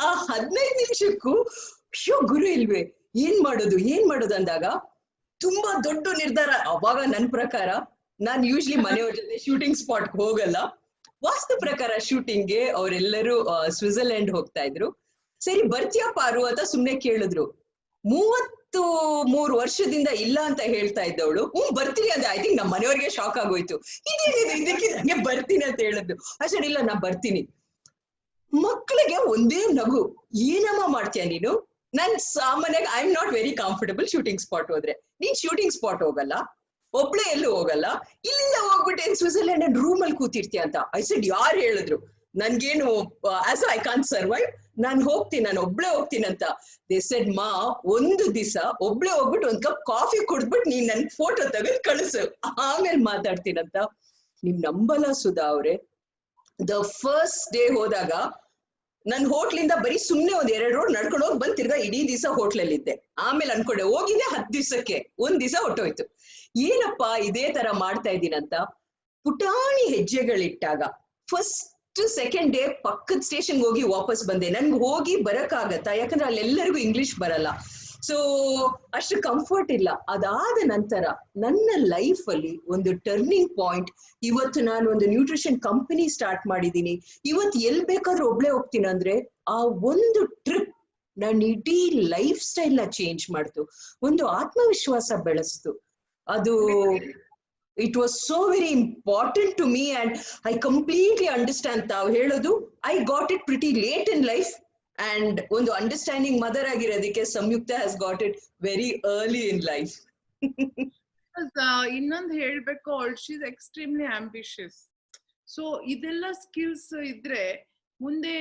ಆ 15 ನಿಮಿಷಕ್ಕೂ ಅಯ್ಯೋ ಗುರು ಇಲ್ವೇ, ಏನ್ ಮಾಡೋದು ಅಂದಾಗ ತುಂಬಾ ದೊಡ್ಡ ನಿರ್ಧಾರ. ಅವಾಗ ನನ್ ಪ್ರಕಾರ ನಾನ್ ಯೂಶ್ವಲಿ ಮನೆಯವ್ರ ಜೊತೆ ಶೂಟಿಂಗ್ ಸ್ಪಾಟ್ ಹೋಗಲ್ಲ. ವಾಸ್ತು ಪ್ರಕಾರ ಶೂಟಿಂಗ್ಗೆ ಅವರೆಲ್ಲರೂ ಸ್ವಿಟ್ಜರ್ಲೆಂಡ್ ಹೋಗ್ತಾ ಇದ್ರು. ಸರಿ ಬರ್ತೀಯಾ ಪಾರು ಅಂತ ಸುಮ್ನೆ ಕೇಳಿದ್ರು. 33 ವರ್ಷದಿಂದ ಇಲ್ಲ ಅಂತ ಹೇಳ್ತಾ ಇದ್ದವಳು ಬರ್ತೀನಿ ಅಂತ. ಐ ಥಿಂಕ್ ನಮ್ಮ ಮನೆಯವ್ರಿಗೆ ಶಾಕ್ ಆಗೋಯ್ತು. ಇದಕ್ಕೆ ನಂಗೆ ಬರ್ತೀನಿ ಅಂತ ಹೇಳಿದ್ದು. ಅಷ್ಟೇ ಇಲ್ಲ ನಾ ಬರ್ತೀನಿ. ಮಕ್ಕಳಿಗೆ ಒಂದೇ ನಗು, ಏನಮ್ಮ ಮಾಡ್ತೀಯ ನೀನು? ನಾನ್ ಸಾಮಾನ್ಯವಾಗಿ I am not very comfortable shooting spot ಹೋದ್ರೆ. ನೀನ್ ಶೂಟಿಂಗ್ ಸ್ಪಾಟ್ ಹೋಗಲ್ಲ, ಒಬ್ಳೆ ಎಲ್ಲೂ ಹೋಗಲ್ಲ, ಇಲ್ಲಿಂದ ಹೋಗ್ಬಿಟ್ಟು ಏನ್ ಸ್ವಿಟ್ಜರ್ಲೆಂಡ್ ನನ್ ರೂಮ್ ಅಲ್ಲಿ ಕೂತಿರ್ತೀಯ ಅಂತ. ಐ ಸೆಡ್ ಯಾರು ಹೇಳಿದ್ರು? ನನ್ಗೇನು ಆಸ್ ಐ ಕಾಂಟ್ ಸರ್ವೈವ್, ನಾನು ಒಬ್ಳೆ ಹೋಗ್ತೀನಿ ಅಂತ. ದೇ ಸೆಡ್ ಮಾ, ಒಂದು ದಿವಸ ಒಬ್ಳೆ ಹೋಗ್ಬಿಟ್ಟು ಒಂದ್ ಕಪ್ ಕಾಫಿ ಕುಡ್ದ್ಬಿಟ್ಟು ನೀನ್ ನನ್ ಫೋಟೋ ತೆಗೆದು ಕಳಿಸು, ಆಮೇಲೆ ಮಾತಾಡ್ತೀನಂತ. ನೀವ್ ನಂಬಲ್ಲ ಸುಧಾ ಅವ್ರೆ, ದ ಫಸ್ಟ್ ಡೇ ಹೋದಾಗ ನನ್ ಹೋಟ್ಲಿಂದ ಬರೀ ಸುಮ್ನೆ ಒಂದ್ 2 ರೋಡ್ ನಡ್ಕೊಂಡು ಹೋಗಿ ಬಂದ್ ತಿರ್ಗಾ ಇಡೀ ದಿವಸ ಹೋಟ್ಲಲ್ಲಿ ಇದ್ದೆ. ಆಮೇಲೆ ಅನ್ಕೊಂಡೆ ಹೋಗಿದ್ದೆ 10 ದಿವಸಕ್ಕೆ, ಒಂದ್ ದಿವಸ ಹೊಟ್ಟೋಯ್ತು. ಏನಪ್ಪಾ ಇದೇ ತರ ಮಾಡ್ತಾ ಇದ್ದೀನಂತ ಪುಟಾಣಿ ಹೆಜ್ಜೆಗಳಿಟ್ಟಾಗ ಫಸ್ಟ್ ಸೆಕೆಂಡ್ ಡೇ ಪಕ್ಕದ ಸ್ಟೇಷನ್ಗೆ ಹೋಗಿ ವಾಪಸ್ ಬಂದೆ. ನನ್ಗೆ ಹೋಗಿ ಬರಕ್ಕಾಗತ್ತಾ? ಯಾಕಂದ್ರೆ ಅಲ್ಲೆಲ್ಲರಿಗೂ ಇಂಗ್ಲಿಷ್ ಬರಲ್ಲ, ಸೊ ಅಷ್ಟು ಕಂಫರ್ಟ್ ಇಲ್ಲ. ಅದಾದ ನಂತರ ನನ್ನ ಲೈಫ್ ಅಲ್ಲಿ ಒಂದು ಟರ್ನಿಂಗ್ ಪಾಯಿಂಟ್. ಇವತ್ತು ನಾನು ಒಂದು ನ್ಯೂಟ್ರಿಷನ್ ಕಂಪನಿ ಸ್ಟಾರ್ಟ್ ಮಾಡಿದೀನಿ. ಇವತ್ತು ಎಲ್ ಬೇಕಾದ್ರೂ ಒಬ್ಳೆ ಹೋಗ್ತೀನಿ ಅಂದ್ರೆ ಆ ಒಂದು ಟ್ರಿಪ್ ನನ್ನ ಇಡೀ ಲೈಫ್ ಸ್ಟೈಲ್ ನ ಚೇಂಜ್ ಮಾಡ್ತು, ಒಂದು ಆತ್ಮವಿಶ್ವಾಸ ಬೆಳೆಸ್ತು. ಅದು it was so very important to me and I completely understand. ತಾವು ಹೇಳೋದು I got it pretty late in life and ಒಂದು ಅಂಡರ್ಸ್ಟ್ಯಾಂಡಿಂಗ್ ಮದರ್ ಆಗಿರೋದಕ್ಕೆ Samyukta has got it very early in life. ಇನ್ನೊಂದು ಹೇಳ್ಬೇಕು, she is extremely ambitious. So ಇದೆಲ್ಲ skills ಇದ್ರೆ ಮುಂದೆ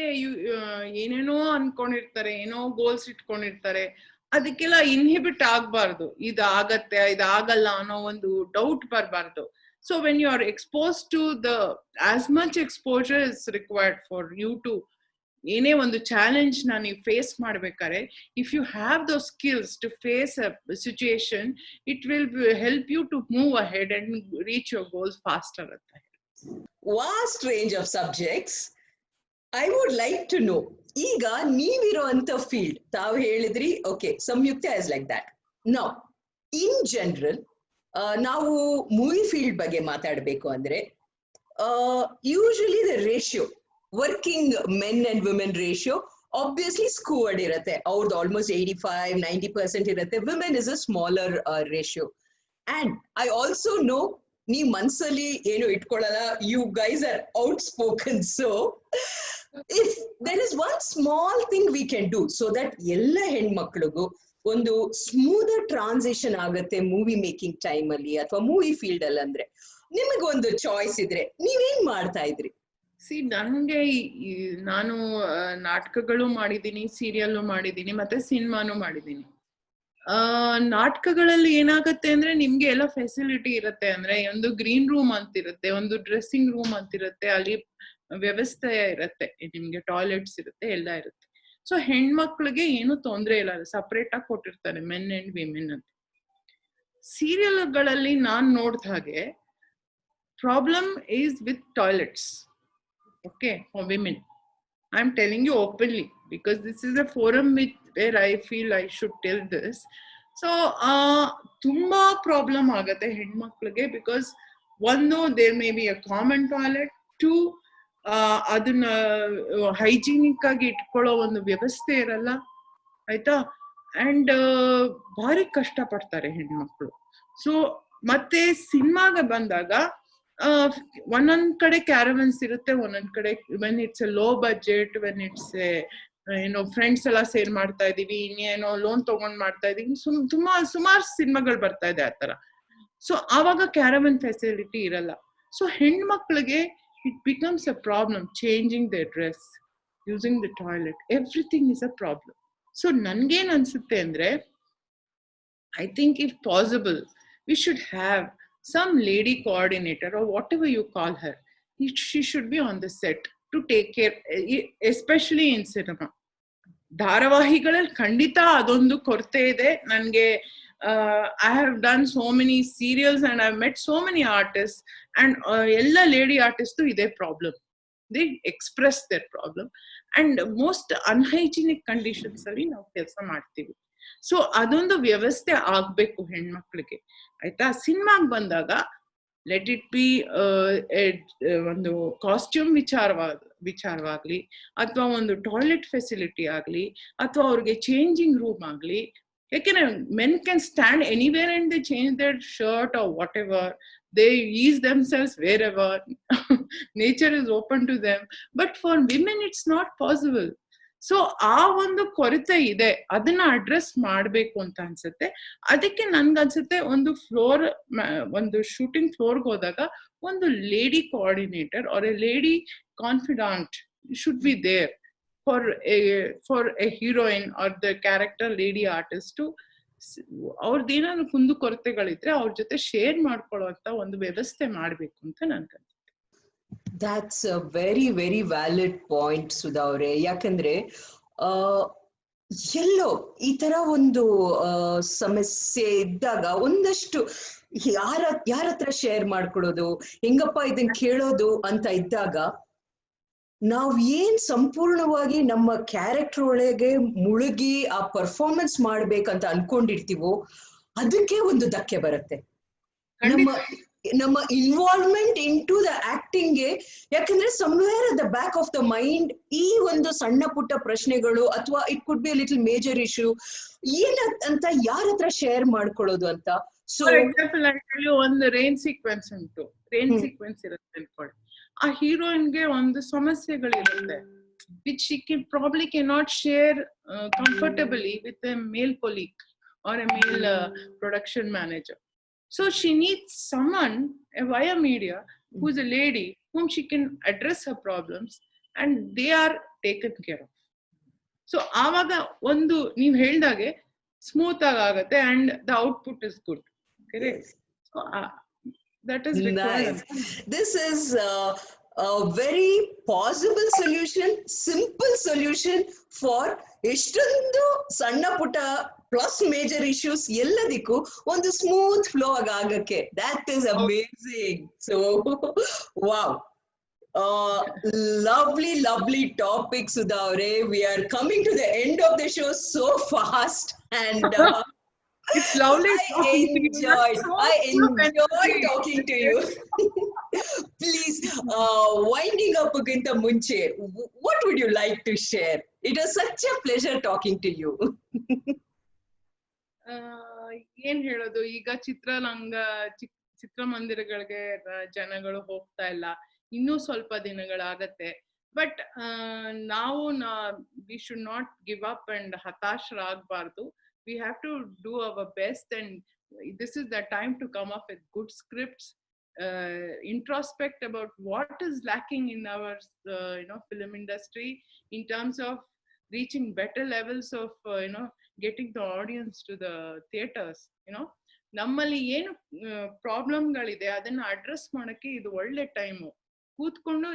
ಏನೇನೋ ಅನ್ಕೊಂಡಿರ್ತಾರೆ, ಏನೋ ಗೋಲ್ಸ್ ಇಟ್ಕೊಂಡಿರ್ತಾರೆ, ಅದಕ್ಕೆಲ್ಲ ಇನ್ಹಿಬಿಟ್ ಆಗ್ಬಾರ್ದು. ಇದಾಗತ್ತೆ ಇದಾಗಲ್ಲ ಅನ್ನೋ ಒಂದು ಡೌಟ್ ಬರಬಾರ್ದು. So when you are expose to the as much exposure is required for you to ಏನೇ ಒಂದು ಚಾಲೆಂಜ್ ನ ನೀವು ಫೇಸ್ ಮಾಡ್ಬೇಕಾದ್ರೆ, if you have those skills to face a situation, it will help you to move ahead and reach your goals faster ಅಂತ. Vast range of subjects. I would like to know, ಈಗ ನೀವಿರುವಂತ field ತಾವು ಹೇಳಿದ್ರಿ, okay Samyukta is like that. Now in general ನಾವು movie field ಬಗ್ಗೆ ಮಾತಾಡ್ಬೇಕು ಅಂದ್ರೆ usually the ratio working men and women ratio obviously skewed ಇರುತ್ತೆ. ಅವ್ರದ್ದು ಆಲ್ಮೋಸ್ಟ್ 85-90% ಇರುತ್ತೆ. Women is a smaller ratio. And I also know ನೀವ್ ಮನ್ಸಲ್ಲಿ ಏನು ಇಟ್ಕೊಳ್ಳಲ್ಲ, you guys are outspoken. So if there is one small thing we can do so that ಎಲ್ಲ ಹೆಣ್ಮಕ್ಳಿಗೂ ಒಂದು ಸ್ಮೂದರ್ transition ಆಗತ್ತೆ ಮೂವಿ ಮೇಕಿಂಗ್ ಟೈಮ್ ಅಲ್ಲಿ ಅಥವಾ ಮೂವಿ ಫೀಲ್ಡ್ ಅಲ್ಲಿ, ಅಂದ್ರೆ ನಿಮಗೊಂದು ಚಾಯ್ಸ್ ಇದ್ರೆ ನೀವೇನ್ ಮಾಡ್ತಾ ಇದ್ರಿ? ನನ್ಗೆ ನಾನು ನಾಟಕಗಳು ಮಾಡಿದೀನಿ, ಸೀರಿಯಲ್ ಮಾಡಿದೀನಿ, ಮತ್ತೆ ಸಿನಿಮಾನು ಮಾಡಿದೀನಿ. ನಾಟಕಗಳಲ್ಲಿ ಏನಾಗತ್ತೆ ಅಂದ್ರೆ ನಿಮ್ಗೆ ಎಲ್ಲ ಫೆಸಿಲಿಟಿ ಇರುತ್ತೆ. ಅಂದ್ರೆ ಒಂದು ಗ್ರೀನ್ ರೂಮ್ ಅಂತಿರುತ್ತೆ, ಒಂದು ಡ್ರೆಸ್ಸಿಂಗ್ ರೂಮ್ ಅಂತಿರುತ್ತೆ, ಅಲ್ಲಿ ವ್ಯವಸ್ಥೆ ಇರುತ್ತೆ, ನಿಮ್ಗೆ ಟಾಯ್ಲೆಟ್ಸ್ ಇರುತ್ತೆ, ಎಲ್ಲ ಇರುತ್ತೆ. ಸೊ ಹೆಣ್ಮಕ್ಳಿಗೆ ಏನು ತೊಂದ್ರೆ ಇಲ್ಲ, ಸಪರೇಟ್ ಆಗಿ ಕೊಟ್ಟಿರ್ತಾರೆ ಮೆನ್ ಅಂಡ್ ವಿಮೆನ್ ಅಂತ. ಸೀರಿಯಲ್ಗಳಲ್ಲಿ ನಾನ್ ನೋಡ್ದ ಹಾಗೆ problem is with toilets. Okay, for women I am telling you openly because this is a forum with where I feel I should tell this. So ತುಂಬಾ ಪ್ರಾಬ್ಲಮ್ ಆಗತ್ತೆ ಹೆಣ್ಮಕ್ಳಿಗೆ, because ಒಂದು there may be a common toilet, 2 ಅದನ್ನ hygienic ಆಗಿ ಇಟ್ಕೊಳ್ಳೋ ಒಂದು ವ್ಯವಸ್ಥೆ ಇರಲ್ಲ, ಆಯ್ತಾ. ಅಂಡ್ ಭಾರಿ ಕಷ್ಟ ಪಡ್ತಾರೆ ಹೆಣ್ಮಕ್ಳು. ಸೊ ಮತ್ತೆ ಸಿನಿಮಾಗ ಬಂದಾಗ ಒಂದೊಂದ್ ಕಡೆ ಕ್ಯಾರವನ್ಸ್ ಇರುತ್ತೆ, ಒಂದೊಂದ್ ಕಡೆ when it's A low budget, when it's ಏನೋ ಫ್ರೆಂಡ್ಸ್ ಎಲ್ಲ ಸೇರ್ ಮಾಡ್ತಾ ಇದೀವಿ, ಇನ್ನೇನೋ ಲೋನ್ ತಗೊಂಡ್ ಮಾಡ್ತಾ ಇದೀವಿ, ಸುಮಾರು ಸಿನಿಮಾಗಳು ಬರ್ತಾ ಇದೆ ಆತರ. ಸೊ ಆವಾಗ ಕ್ಯಾರವನ್ ಫೆಸಿಲಿಟಿ ಇರಲ್ಲ. ಸೊ ಹೆಣ್ಮಕ್ಳಿಗೆ it becomes a problem changing their dress, using the toilet, everything is a problem. So nangen ansutte andre, I think if possible we should have some lady coordinator or whatever you call her. She should be on the set to take care, especially in cinema. ಧಾರಾವಾಹಿಗಳಲ್ಲಿ ಖಂಡಿತ ಅದೊಂದು ಕೊರತೆ ಇದೆ ನನಗೆ. I have done so many serials and I've met so many artists, and ella lady artists tu ide problem. They express their problem and most unhygienic conditions ಅಲ್ಲಿ ನಾವು ಕೆಲಸ ಮಾಡ್ತೀವಿ. So ಅದೊಂದು ವ್ಯವಸ್ಥೆ ಆಗ್ಬೇಕು ಹೆಣ್ಮಕ್ಳಿಗೆ, ಆಯ್ತಾ. ಸಿನಿಮಾಗ್ ಬಂದಾಗ ಲೆಟ್ ಇಟ್ ಬಿ ಒಂದು ಕಾಸ್ಟ್ಯೂಮ್ ವಿಚಾರವಾಗ್ಲಿ, ಅಥವಾ ಒಂದು ಟಾಯ್ಲೆಟ್ ಫೆಸಿಲಿಟಿ ಆಗ್ಲಿ, ಅಥವಾ ಅವ್ರಿಗೆ ಚೇಂಜಿಂಗ್ ರೂಮ್ ಆಗ್ಲಿ. ಯಾಕೆಂದ್ರೆ men can stand anywhere and they change their shirt or whatever, they ease themselves wherever. Nature is open to them, but for women it's not possible. So ಆ ಒಂದು ಕೊರತೆ ಇದೆ, ಅದನ್ನ ಅಡ್ರೆಸ್ ಮಾಡ್ಬೇಕು ಅಂತ ಅನ್ಸುತ್ತೆ. ಅದಕ್ಕೆ ನನ್ಗನ್ಸುತ್ತೆ ಒಂದು ಒಂದು ಶೂಟಿಂಗ್ ಫ್ಲೋರ್ಗೆ ಹೋದಾಗ ಒಂದು lady coordinator or a lady confidant should be there for a heroine or the character lady artist. ಅವ್ರದ್ದೇನಾದ್ರು ಕುಂದು ಕೊರತೆಗಳಿದ್ರೆ ಅವ್ರ ಜೊತೆ ಶೇರ್ ಮಾಡ್ಕೊಳ್ಳುವಂತ ಒಂದು ವ್ಯವಸ್ಥೆ ಮಾಡ್ಬೇಕು ಅಂತ ನನ್ಗನ್ಸುತ್ತೆ. That's a very, very valid point, Sudha ಅವ್ರೆ. ಯಾಕಂದ್ರೆ ಎಲ್ಲೋ ಈ ತರ ಒಂದು ಸಮಸ್ಯೆ ಇದ್ದಾಗ ಒಂದಷ್ಟು ಯಾರ ಹತ್ರ ಶೇರ್ ಮಾಡ್ಕೊಡೋದು, ಹೆಂಗಪ್ಪ ಇದನ್ ಕೇಳೋದು ಅಂತ ಇದ್ದಾಗ ನಾವ್ ಏನ್ ಸಂಪೂರ್ಣವಾಗಿ ನಮ್ಮ ಕ್ಯಾರೆಕ್ಟರ್ ಒಳಗೆ ಮುಳುಗಿ ಆ ಪರ್ಫಾರ್ಮೆನ್ಸ್ ಮಾಡ್ಬೇಕಂತ ಅನ್ಕೊಂಡಿರ್ತೀವೋ ಅದಕ್ಕೆ ಒಂದು ಧಕ್ಕೆ ಬರುತ್ತೆ. ನಮ್ಮ ಇನ್ವಾಲ್ವ್ಮೆಂಟ್ ಇನ್ ಟು ದ ಆಕ್ಟಿಂಗ್ಗೆ. ಯಾಕಂದ್ರೆ somewhere at the back of the mind ಈ ಒಂದು ಸಣ್ಣ ಪುಟ್ಟ ಪ್ರಶ್ನೆಗಳು ಅಥವಾ it could be little major issue ಅಂತ ಯಾರ ಹತ್ರ ಶೇರ್ ಮಾಡ್ಕೊಳ್ಳೋದು ಅಂತ. ಸೊ ಎಕ್ಸಾಂಪಲ್ ಒಂದು ರೇನ್ ಸೀಕ್ವೆನ್ಸ್ ಉಂಟು, ರೇನ್ ಸೀಕ್ವೆನ್ಸ್ ಇರುತ್ತೆ ಅನ್ಕೊಳ್ಳಿ. ಆ ಹೀರೋಯಿನ್ಗೆ ಒಂದು ಸಮಸ್ಯೆಗಳಿರುತ್ತೆ which she probably cannot share comfortably with a male colleague or a male production manager. So she needs someone via media who is a lady whom she can address her problems and they are taken care of. So ಆವಾಗ ಒಂದು ನೀವು ಹೇಳ್ದಾಗೆ smooth ಆಗತ್ತೆ and the output is good. Correct? So that is required. Nice. This is a very possible solution, simple solution for ಎಷ್ಟೊಂದು ಸಣ್ಣ ಪುಟ್ಟ plus major issues ಎಲ್ಲದಕ್ಕೂ ಒಂದು ಸ್ಮೂತ್ ಫ್ಲೋ ಆಗಕ್ಕೆ. That is amazing. So wow. Lovely topic, Sudha avare. We are coming to the end of the show so fast and it's lovely. I enjoyed talking to you. Please, winding up aginta munche, what would you like to share? It was such a pleasure talking to you. ಏನ್ ಹೇಳೋದು, ಈಗ ಚಿತ್ರಮಂದಿರಗಳಿಗೆ ಜನಗಳು ಹೋಗ್ತಾ ಇಲ್ಲ, ಇನ್ನೂ ಸ್ವಲ್ಪ ದಿನಗಳಾಗತ್ತೆ. But ನಾವು we should not give up and ಹತಾಶರಾಗಬಾರ್ದು. We have to do our best and this is the time to come up with good scripts, introspect about what is lacking in our film industry in terms of reaching better levels of getting the audience to the theaters. ನಮ್ಮಲ್ಲಿ ಏನು ಪ್ರಾಬ್ಲಮ್ಗಳಿದೆ ಅದನ್ನ address ಮಾಡಕ್ಕೆ ಇದು ಒಳ್ಳೆ time. ಕೂತ್ಕೊಂಡು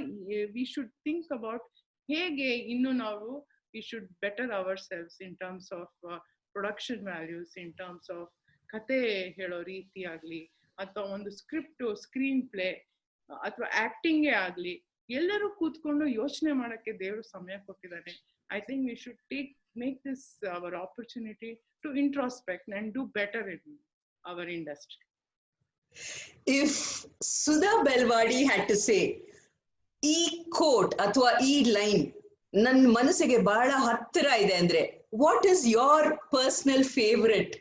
we should think about ಹೇಗೆ ಇನ್ನು ನಾವು we should better ourselves in terms of production values, in terms of ಕತೆ ಹೇಳೋ ರೀತಿ ಆಗ್ಲಿ, ಅಥವಾ ಒಂದು ಸ್ಕ್ರಿಪ್ಟ್, ಸ್ಕ್ರೀನ್ ಪ್ಲೇ, ಅಥವಾ ಆಕ್ಟಿಂಗೇ ಆಗ್ಲಿ, ಎಲ್ಲರೂ ಕೂತ್ಕೊಂಡು ಯೋಚನೆ ಮಾಡಕ್ಕೆ ದೇವರು ಸಮಯ ಕೊಟ್ಟಿದ್ದಾನೆ. I think we should make this our opportunity to introspect and do better in our industry. If Sudha Belwadi had to say ಈ ಕೋಟ್ ಅಥವಾ ಈ ಲೈನ್ ನನ್ನ ಮನಸ್ಸಿಗೆ ಬಹಳ ಹತ್ತಿರ ಇದೆ ಅಂದ್ರೆ, what is your personal favorite?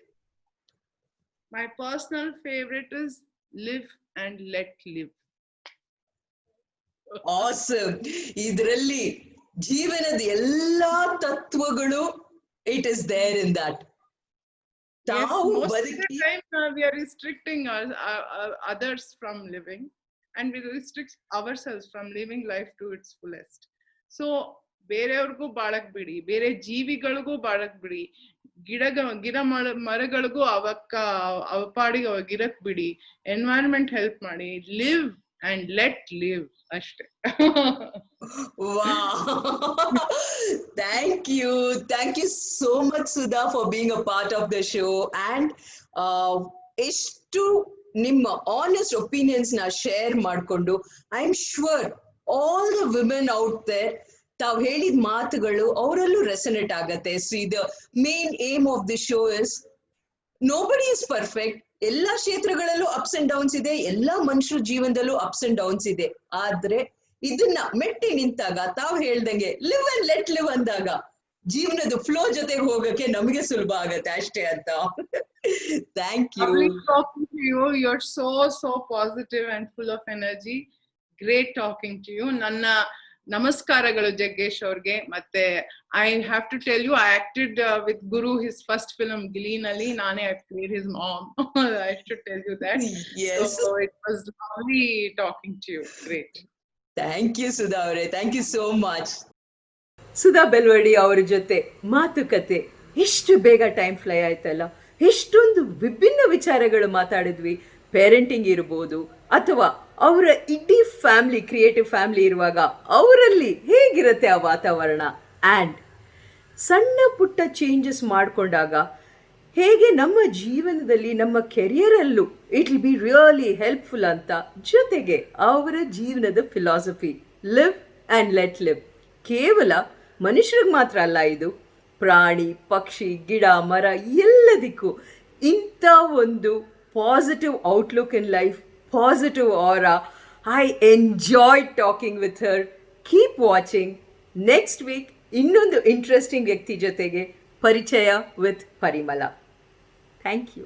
My personal favorite is live and let live. Awesome. ಇದರಲ್ಲಿ ಜೀವನದ ಎಲ್ಲಾ ತತ್ವಗಳು it is there in that. Yes, most of the time we are restricting others from living and we restrict ourselves from living life to its fullest. So ಬೇರೆಯವ್ರಿಗೂ ಬಾಳಕ್ ಬಿಡಿ, ಬೇರೆ ಜೀವಿಗಳಿಗೂ ಬಾಳಕ್ ಬಿಡಿ, ಗಿಡ ಮರಗಳಿಗೂ ಅವ ಪಾಡಿಗೆ ಅವಾಗಿರಕ್ ಬಿಡಿ, ಎನ್ವೈರನ್ಮೆಂಟ್ ಹೆಲ್ಪ್ ಮಾಡಿ, ಲಿವ್ and let live ಅಷ್ಟೇ. Wow. Thank you so much, Sudha, for being a part of the show and ಎಷ್ಟು ನಿಮ್ಮ honest opinions na share ಮಾಡ್ಕೊಂಡು, I am sure all the women out there ತಾವ್ ಹೇಳಿದ ಮಾತುಗಳು ಅವರಲ್ಲೂ resonate ಆಗತ್ತೆ. See the main aim of the show is nobody is perfect. ಎಲ್ಲಾ ಕ್ಷೇತ್ರಗಳಲ್ಲೂ ಅಪ್ಸ್ ಅಂಡ್ ಡೌನ್ಸ್ ಇದೆ, ಎಲ್ಲಾ ಮನುಷ್ಯರ ಜೀವನದಲ್ಲೂ ಅಪ್ಸ್ ಅಂಡ್ ಡೌನ್ಸ್ ಇದೆ. ಆದ್ರೆ ಇದನ್ನ ಮೆಟ್ಟಿ ನಿಂತಾಗ ತಾವ್ ಹೇಳ್ದಂಗೆ ಲಿವ್ ಅಂಡ್ ಲೆಟ್ ಲಿವ್ ಅಂದಾಗ ಜೀವನದ ಫ್ಲೋ ಜೊತೆಗೆ ಹೋಗಕ್ಕೆ ನಮಗೆ ಸುಲಭ ಆಗತ್ತೆ ಅಷ್ಟೇ ಅಂತ. Thank you. Lovely talking to you. You're so positive and full of energy. Great talking to you. ನನ್ನ ನಮಸ್ಕಾರಗಳು ಜಗ್ಗೇಶ್ ಅವ್ರಿಗೆ. ಮತ್ತೆ I have to tell you, I acted with Guru his first film ಗಿಲಿನಲ್ಲಿ. ನಾನೇ I played his mom. I should tell you that. So it was lovely talking to you. Great. Thank you Sudha ಅವರೇ, thank you so much. Sudha Belawadi ಅವರ ಜೊತೆ ಮಾತುಕತೆ ಎಷ್ಟು ಬೇಗ time fly ಆಯ್ತಲ್ಲ. ಎಷ್ಟೊಂದು ವಿಭಿನ್ನ ವಿಚಾರಗಳು ಮಾತಾಡಿದ್ವಿ. ಪೇರೆಂಟಿಂಗ್ ಇರ್ಬೋದು, ಅಥವಾ ಅವರ ಇಡೀ ಫ್ಯಾಮಿಲಿ, ಕ್ರಿಯೇಟಿವ್ ಫ್ಯಾಮಿಲಿ ಇರುವಾಗ ಅವರಲ್ಲಿ ಹೇಗಿರುತ್ತೆ ಆ ವಾತಾವರಣ, ಆ್ಯಂಡ್ ಸಣ್ಣ ಪುಟ್ಟ ಚೇಂಜಸ್ ಮಾಡಿಕೊಂಡಾಗ ಹೇಗೆ ನಮ್ಮ ಜೀವನದಲ್ಲಿ, ನಮ್ಮ ಕೆರಿಯರಲ್ಲೂ it will be really helpful ಅಂತ. ಜೊತೆಗೆ ಅವರ ಜೀವನದ philosophy live and let live ಕೇವಲ ಮನುಷ್ಯರಿಗೆ ಮಾತ್ರ ಅಲ್ಲ, ಇದು ಪ್ರಾಣಿ ಪಕ್ಷಿ ಗಿಡ ಮರ ಎಲ್ಲದಕ್ಕೂ ಇಂಥ ಒಂದು positive outlook in life, positive aura. I enjoy talking with her. Keep watching. Next week ಇನ್ನೊಂದು ಇಂಟ್ರೆಸ್ಟಿಂಗ್ ವ್ಯಕ್ತಿ ಜೊತೆಗೆ ಪರಿಚಯ ವಿತ್ ಪರಿಮಳ. Thank you.